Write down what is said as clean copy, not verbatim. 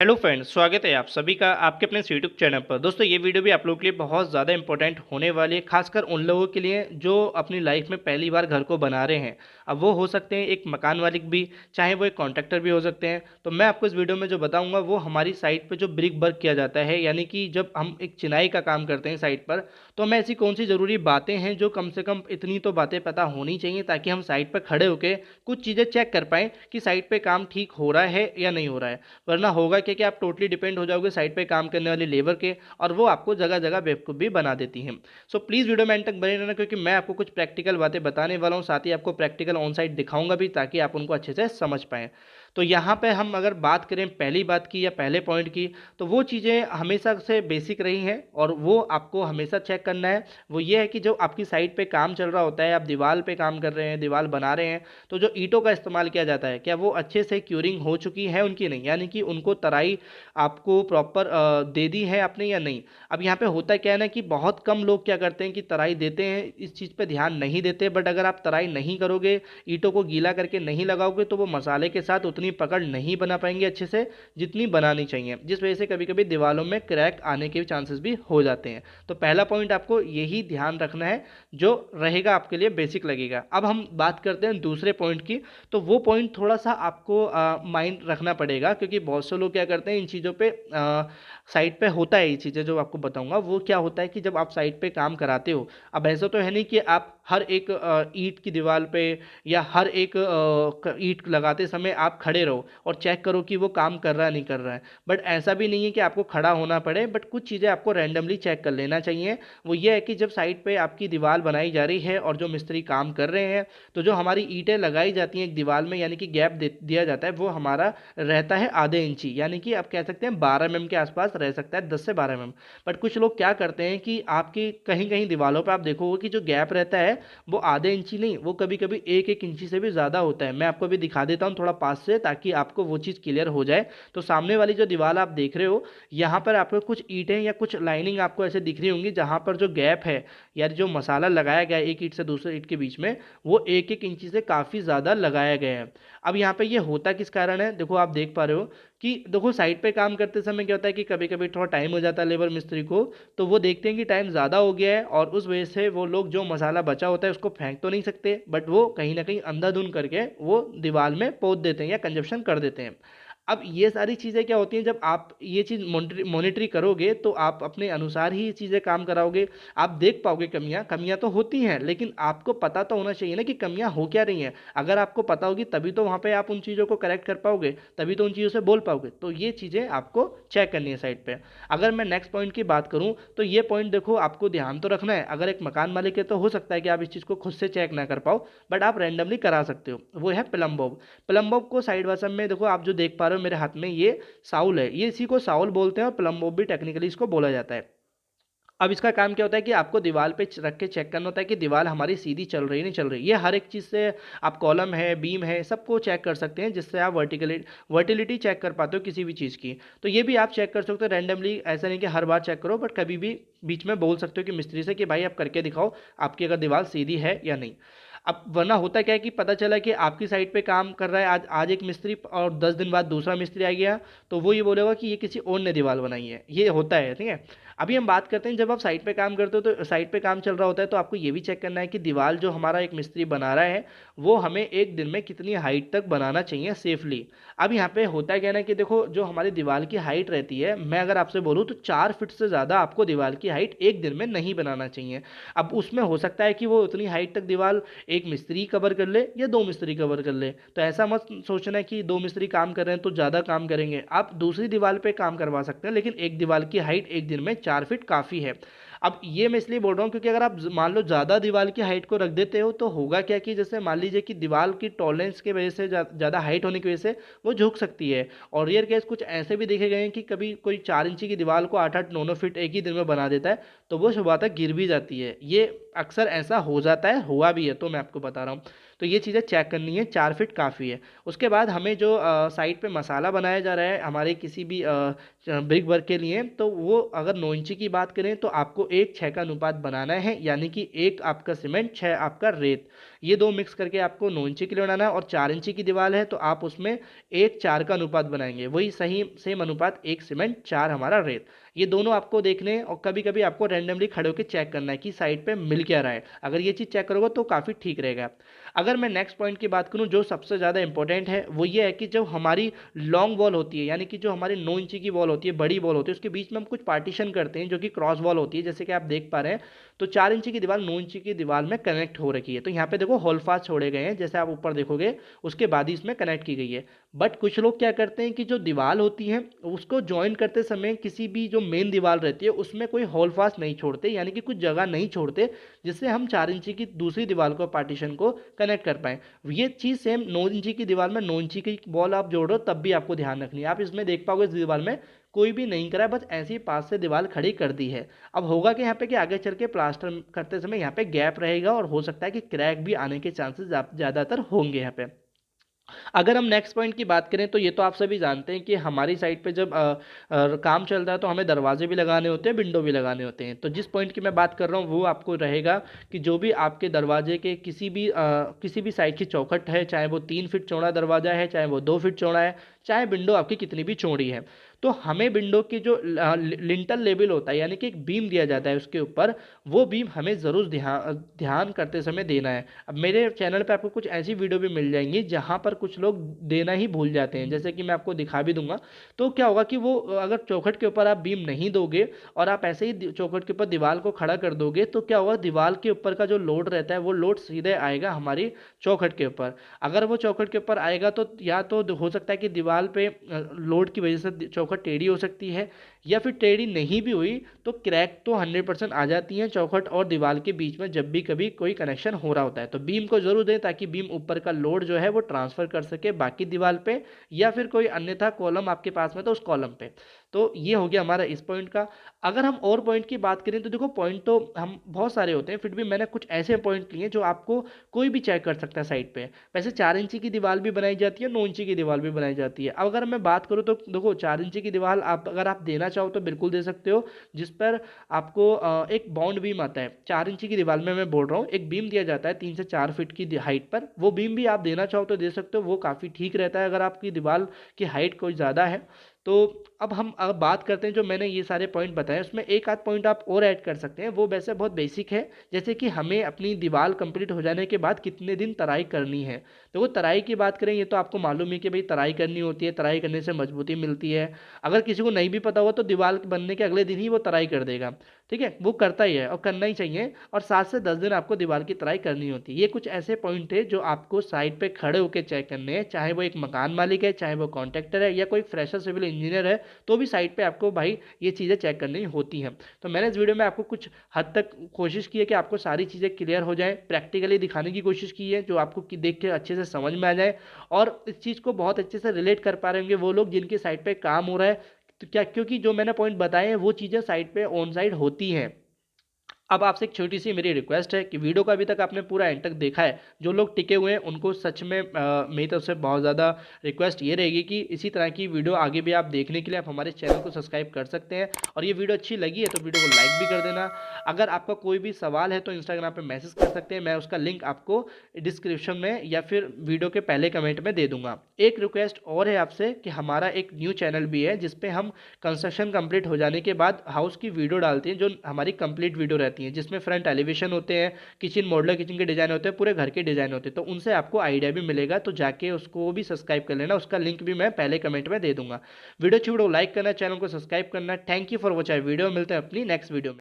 Hello friends, स्वागत है आप सभी का आपके अपने यूट्यूब चैनल पर। दोस्तों, ये वीडियो भी आप लोगों के लिए बहुत ज़्यादा इंपॉर्टेंट होने वाली है, खासकर उन लोगों के लिए जो अपनी लाइफ में पहली बार घर को बना रहे हैं। अब वो हो सकते हैं एक मकान मालिक भी, चाहे वो एक कॉन्ट्रैक्टर भी हो सकते हैं। तो मैं आपको इस वीडियो में जो बताऊंगा वो हमारी साइट पर जो ब्रिक वर्क किया जाता है, यानी कि जब हम एक चिनाई का काम करते हैं साइट पर, तो हमें ऐसी कौन सी ज़रूरी बातें हैं जो कम से कम इतनी तो बातें पता होनी चाहिए ताकि हम साइट पर खड़े होकर कुछ चीज़ें चेक कर पाएँ कि साइट पर काम ठीक हो रहा है या नहीं हो रहा है। वरना होगा क्या कि आप टोटली डिपेंड हो जाओगे साइट पे काम करने वाली लेबर के, और वो आपको जगह जगह बेवकूफ़ भी बना देती हैं। सो प्लीज़ वीडियो में एंड तक बने रहना, क्योंकि मैं आपको कुछ प्रैक्टिकल बातें बताने वाला हूँ, साथ ही आपको प्रैक्टिकल ऑन साइट दिखाऊंगा भी ताकि आप उनको अच्छे से समझ पाएँ। तो यहाँ पे हम अगर बात करें पहली बात की या पहले पॉइंट की, तो वो चीज़ें हमेशा से बेसिक रही हैं और वो आपको हमेशा चेक करना है। वो ये है कि जो आपकी साइट पे काम चल रहा होता है, आप दीवार पे काम कर रहे हैं, दीवार बना रहे हैं, तो जो ईंटों का इस्तेमाल किया जाता है क्या वो अच्छे से क्यूरिंग हो चुकी है उनकी, नहीं, यानी कि उनको तराई आपको प्रॉपर दे दी है आपने या नहीं। अब यहाँ पे होता क्या है ना कि बहुत कम लोग क्या करते हैं कि तराई देते हैं, इस चीज़ पे ध्यान नहीं देते। बट अगर आप तराई नहीं करोगे, ईंटों को गीला करके नहीं लगाओगे, तो वो मसाले के साथ उतनी पकड़ नहीं बना पाएंगे अच्छे से जितनी बनानी चाहिए, जिस वजह से कभी कभी दीवारों में क्रैक आने के चांसेस भी हो जाते हैं। तो पहला पॉइंट आपको यही ध्यान रखना है, जो रहेगा आपके लिए बेसिक लगेगा। अब हम बात करते हैं दूसरे पॉइंट की। तो वो पॉइंट थोड़ा सा आपको माइंड रखना पड़ेगा, क्योंकि बहुत से लोग क्या करते हैं इन चीज़ों पे साइट पे होता है। ये चीज़ें जो आपको बताऊंगा वो क्या होता है कि जब आप साइट पे काम कराते हो, अब ऐसा तो है नहीं कि आप हर एक ईंट की दीवार पे या हर एक ईंट लगाते समय आप खड़े रहो और चेक करो कि वो काम कर रहा है नहीं कर रहा है। बट ऐसा भी नहीं है कि आपको खड़ा होना पड़े, बट कुछ चीज़ें आपको रैंडमली चेक कर लेना चाहिए। वो ये है कि जब साइट पे आपकी दीवार बनाई जा रही है और जो मिस्त्री काम कर रहे हैं, तो जो हमारी ईंटें लगाई जाती हैं एक दीवार में, यानी कि गैप दिया जाता है, वो हमारा रहता है आधे इंची, यानी कि आप कह सकते हैं 12 mm के आसपास रह सकता है, 10 से 12 mm। बट कुछ लोग क्या करते हैं कि आपकी कहीं कहीं दीवारों पर आप देखोगे कि जो गैप रहता है वो आधे इंची नहीं, वो कभी कभी 1-1 इंची से भी ज़्यादा होता है। मैं आपको भी दिखा देता हूँ थोड़ा पास से, ताकि आपको वो चीज़ क्लियर हो जाए। तो सामने वाली जो दीवार आप देख रहे हो, यहाँ पर आपको कुछ ईंटें या कुछ लाइनिंग आपको ऐसे दिख रही होंगी, जहाँ पर जो गैप है, यानी जो मसाला लगाया गया है एक ईंट से दूसरे ईंट के बीच में, वो 1-1 इंची से काफ़ी ज़्यादा लगाया गया है। अब यहाँ पे ये होता किस कारण है, देखो आप देख पा रहे हो कि देखो साइट पे काम करते समय क्या होता है कि कभी कभी थोड़ा टाइम हो जाता है लेबर मिस्त्री को, तो वो देखते हैं कि टाइम ज़्यादा हो गया है, और उस वजह से वो लोग जो मसाला बचा होता है उसको फेंक तो नहीं सकते, बट वो कहीं ना कहीं अंधाधुंध करके वो दीवार में पोत देते हैं या कंजप्शन कर देते हैं। अब ये सारी चीज़ें क्या होती हैं, जब आप ये चीज़ मॉनिटरी करोगे तो आप अपने अनुसार ही ये चीज़ें काम कराओगे। आप देख पाओगे कमियां कमियां तो होती हैं, लेकिन आपको पता तो होना चाहिए ना कि कमियां हो क्या रही हैं। अगर आपको पता होगी तभी तो वहाँ पे आप उन चीज़ों को करेक्ट कर पाओगे, तभी तो उन चीज़ों से बोल पाओगे। तो ये चीज़ें आपको चेक करनी है साइट पे। अगर मैं नेक्स्ट पॉइंट की बात करूँ, तो ये पॉइंट देखो आपको ध्यान तो रखना है। अगर एक मकान मालिक है तो हो सकता है कि आप इस चीज़ को खुद से चेक ना कर पाओ, बट आप रैंडमली करा सकते हो। वो है प्लम्बोब। प्लम्बोब को साइड भाषा में देखो, आप जो देख पा रहे हो मेरे हाथ में, ये साउल है, ये इसी को साउल बोलते हैं और प्लम्बोब भी टेक्निकली इसको बोला जाता है। अब इसका काम क्या होता है कि आपको दीवार पे रख के चेक करना होता है कि दीवार हमारी सीधी चल रही नहीं चल रही। ये हर एक चीज़ से आप कॉलम है, बीम है, सबको चेक कर सकते हैं, जिससे आप वर्टिलिटी चेक कर पाते हो किसी भी चीज़ की। तो ये भी आप चेक कर सकते हो रैंडमली, ऐसा नहीं कि हर बार चेक करो, बट कभी भी बीच में बोल सकते हो कि मिस्त्री से कि भाई आप करके दिखाओ आपकी अगर दीवार सीधी है या नहीं। अब वरना होता क्या है कि पता चला कि आपकी साइड पे काम कर रहा है आज आज एक मिस्त्री, और 10 दिन बाद दूसरा मिस्त्री आ गया, तो वो ये बोलेगा कि ये किसी और ने दीवार बनाई है। ये होता है, ठीक है। अभी हम बात करते हैं, जब आप साइट पे काम करते हो तो साइट पे काम चल रहा होता है, तो आपको ये भी चेक करना है कि दीवार जो हमारा एक मिस्त्री बना रहा है, वो हमें एक दिन में कितनी हाइट तक बनाना चाहिए सेफली। अब यहाँ पे होता है क्या ना कि देखो, जो हमारी दीवार की हाइट रहती है, मैं अगर आपसे बोलूँ तो 4 फीट से ज़्यादा आपको दीवार की हाइट एक दिन में नहीं बनाना चाहिए। अब उसमें हो सकता है कि वो उतनी हाइट तक दीवार एक मिस्त्री कवर कर ले या दो मिस्त्री कवर कर ले। तो ऐसा मत सोचना कि दो मिस्त्री काम कर रहे हैं तो ज़्यादा काम करेंगे, आप दूसरी दीवार पे काम करवा सकते हैं, लेकिन एक दीवार की हाइट एक दिन में 4 फीट काफ़ी है। अब ये मैं इसलिए बोल रहा हूँ क्योंकि अगर आप मान लो ज़्यादा दीवार की हाइट को रख देते हो, तो होगा क्या कि जैसे मान लीजिए कि दीवार की टॉलरेंस की वजह से ज़्यादा हाइट होने की वजह से वो झुक सकती है। और रियर केस कुछ ऐसे भी देखे गए हैं कि कभी कोई 4 इंची की दीवार को 8-8, 9-9 फीट एक ही दिन में बना देता है, तो वो सुबह तक गिर भी जाती है। ये अक्सर ऐसा हो जाता है, हुआ भी है, तो मैं आपको बता रहा हूँ। तो ये चीज़ें चेक करनी है, 4 फीट काफ़ी है। उसके बाद हमें जो साइड पे मसाला बनाया जा रहा है हमारे किसी भी ब्रिक वर्क के लिए, तो वो अगर 9 इंची की बात करें तो आपको 1:6 का अनुपात बनाना है, यानी कि 1 आपका सीमेंट, 6 आपका रेत, ये दो मिक्स करके आपको 9 इंची के लिए बनाना है। और 4 इंची की दीवार है तो आप उसमें 1:4 का अनुपात बनाएंगे, वही सही सेम अनुपात, 1 सीमेंट 4 हमारा रेत। ये दोनों आपको देखने हैं और कभी कभी आपको रैंडमली खड़े होकर चेक करना है कि साइड पे मिल क्या रहा है। अगर ये चीज़ चेक करोगे तो काफ़ी ठीक रहेगा। अगर मैं नेक्स्ट पॉइंट की बात करूं जो सबसे ज़्यादा इंपॉर्टेंट है, वो ये है कि जब हमारी लॉन्ग वॉल होती है, यानी कि जो हमारी 9 इंची की वॉल होती है, बड़ी वॉल होती है, उसके बीच में हम कुछ पार्टीशन करते हैं जो कि क्रॉस वॉल होती है, जैसे कि आप देख पा रहे हैं। तो 4 इंची की दीवार 9 इंची की दीवार में कनेक्ट हो रखी है, तो यहाँ पे देखो होल फास्ट छोड़े गए हैं, जैसे आप ऊपर देखोगे उसके बाद ही इसमें कनेक्ट की गई है। बट कुछ लोग क्या करते हैं कि जो दीवार होती है उसको ज्वाइन करते समय किसी भी जो मेन दीवार रहती है उसमें कोई होल फास्ट नहीं छोड़ते, यानी कि कुछ जगह नहीं छोड़ते जिससे हम 4 इंची की दूसरी दीवार को, पार्टीशन को कनेक्ट कर पाएँ। ये चीज़ सेम 9 इंची की दीवार में 9 इंची की बॉल आप जोड़ रहे हो तब भी आपको ध्यान रखनी है। आप इसमें देख पाओगे इस दीवार में कोई भी नहीं करा है, बस ऐसे ही पास से दीवार खड़ी कर दी है। अब होगा कि यहाँ पे कि आगे चल के प्लास्टर करते समय यहाँ पे गैप रहेगा और हो सकता है कि क्रैक भी आने के चांसेस ज़्यादातर होंगे यहाँ पे। अगर हम नेक्स्ट पॉइंट की बात करें तो ये तो आप सभी जानते हैं कि हमारी साइड पे जब काम चल रहा है तो हमें दरवाजे भी लगाने होते हैं, विंडो भी लगाने होते हैं। तो जिस पॉइंट की मैं बात कर रहा हूँ वो आपको रहेगा कि जो भी आपके दरवाजे के किसी भी साइड की चौखट है, चाहे वो 3 फीट चौड़ा दरवाजा है, चाहे वो 2 फीट चौड़ा है, चाहे विंडो आपकी कितनी भी चौड़ी है, तो हमें विंडो की जो लिंटल लेवल होता है, यानी कि एक बीम दिया जाता है उसके ऊपर, वो बीम हमें ज़रूर ध्यान करते समय देना है। अब मेरे चैनल पे आपको कुछ ऐसी वीडियो भी मिल जाएंगी जहाँ पर कुछ लोग देना ही भूल जाते हैं, जैसे कि मैं आपको दिखा भी दूंगा। तो क्या होगा कि वो अगर चौखट के ऊपर आप बीम नहीं दोगे और आप ऐसे ही चौखट के ऊपर दीवार को खड़ा कर दोगे, तो क्या होगा, दीवार के ऊपर का जो लोड रहता है वो लोड सीधे आएगा हमारी चौखट के ऊपर। अगर वो चौखट के ऊपर आएगा तो या तो हो सकता है कि दीवार पे लोड की वजह से चौखट टेढ़ी हो सकती है, या फिर टेढ़ी नहीं भी हुई तो क्रैक तो 100% आ जाती है चौखट और दीवार के बीच में जब भी कभी कोई कनेक्शन हो रहा होता है। तो बीम को जरूर दें ताकि बीम ऊपर का लोड जो है वो ट्रांसफर कर सके बाकी दीवार पे, या फिर कोई अन्यथा कॉलम आपके पास में तो उस कॉलम पे। तो ये हो गया हमारा इस पॉइंट का। अगर हम और पॉइंट की बात करें तो देखो, पॉइंट तो हम बहुत सारे होते हैं, फिर भी मैंने कुछ ऐसे पॉइंट लिए जो आपको कोई भी चेक कर सकता है साइड पे। वैसे 4 इंची की दीवार भी बनाई जाती है, 9 इंची की दीवार भी बनाई जाती है। अब अगर मैं बात करूँ तो देखो, 4 इंची की दीवार आप अगर आप देना चाहो तो बिल्कुल दे सकते हो, जिस पर आपको एक बाउंड बीम आता है। 4 इंची की दीवार में मैं बोल रहा हूँ, एक बीम दिया जाता है 3 से 4 फीट की हाइट पर, वो बीम भी आप देना चाहो तो दे सकते हो, वो काफ़ी ठीक रहता है अगर आपकी दीवार की हाइट कोई ज़्यादा है तो। अब हम बात करते हैं, जो मैंने ये सारे पॉइंट बताए उसमें एक आध पॉइंट आप और ऐड कर सकते हैं, वो वैसे बहुत बेसिक है। जैसे कि हमें अपनी दीवार कंप्लीट हो जाने के बाद कितने दिन तराई करनी है। तो वो तराई की बात करें, ये तो आपको मालूम है कि भाई तराई करनी होती है, तराई करने से मजबूती मिलती है। अगर किसी को नहीं भी पता हुआ तो दीवार बनने के अगले दिन ही वो तराई कर देगा, ठीक है, वो करता ही है और करना ही चाहिए। और 7 से 10 दिन आपको दीवार की तराई करनी होती है। ये कुछ ऐसे पॉइंट है जो आपको साइड पे खड़े होकर चेक करने हैं, चाहे वो एक मकान मालिक है, चाहे वो कॉन्ट्रैक्टर है, या कोई फ्रेशर सिविल इंजीनियर है, तो भी साइड पे आपको भाई ये चीज़ें चेक करनी होती हैं। तो मैंने इस वीडियो में आपको कुछ हद तक कोशिश की है कि आपको सारी चीज़ें क्लियर हो जाएं, प्रैक्टिकली दिखाने की कोशिश की है, जो आपको देख के अच्छे से समझ में आ जाए और इस चीज़ को बहुत अच्छे से रिलेट कर पा रहे होंगे वो लोग जिनके साइड पे काम हो रहा है। तो क्या, क्योंकि जो मैंने पॉइंट बताए हैं वो चीज़ें साइड पे ऑन साइड होती हैं। अब आपसे एक छोटी सी मेरी रिक्वेस्ट है कि वीडियो को अभी तक आपने पूरा एंड तक देखा है, जो लोग टिके हुए हैं उनको सच में मेरी तरफ से बहुत ज़्यादा रिक्वेस्ट ये रहेगी कि इसी तरह की वीडियो आगे भी आप देखने के लिए आप हमारे चैनल को सब्सक्राइब कर सकते हैं। और ये वीडियो अच्छी लगी है तो वीडियो को लाइक भी कर देना। अगर आपका कोई भी सवाल है तो इंस्टाग्राम पर मैसेज कर सकते हैं, मैं उसका लिंक आपको डिस्क्रिप्शन में या फिर वीडियो के पहले कमेंट में दे दूंगा। एक रिक्वेस्ट और है आपसे कि हमारा एक न्यू चैनल भी है जिसपे हम कंस्ट्रक्शन कंप्लीट हो जाने के बाद हाउस की वीडियो डालते हैं, जो हमारी कंप्लीट वीडियो रहती है, जिसमें फ्रंट एलिवेशन होते हैं, किचन मॉडलर किचन के डिज़ाइन होते हैं, पूरे घर के डिज़ाइन होते हैं, तो उनसे आपको आइडिया भी मिलेगा। तो जाके उसको भी सब्सक्राइब कर लेना, उसका लिंक भी मैं पहले कमेंट में दे दूंगा। वीडियो अच्छी वीडियो लाइक करना, चैनल को सब्सक्राइब करना। Thank you for watching video, मिलते हैं अपनी नेक्स्ट वीडियो में।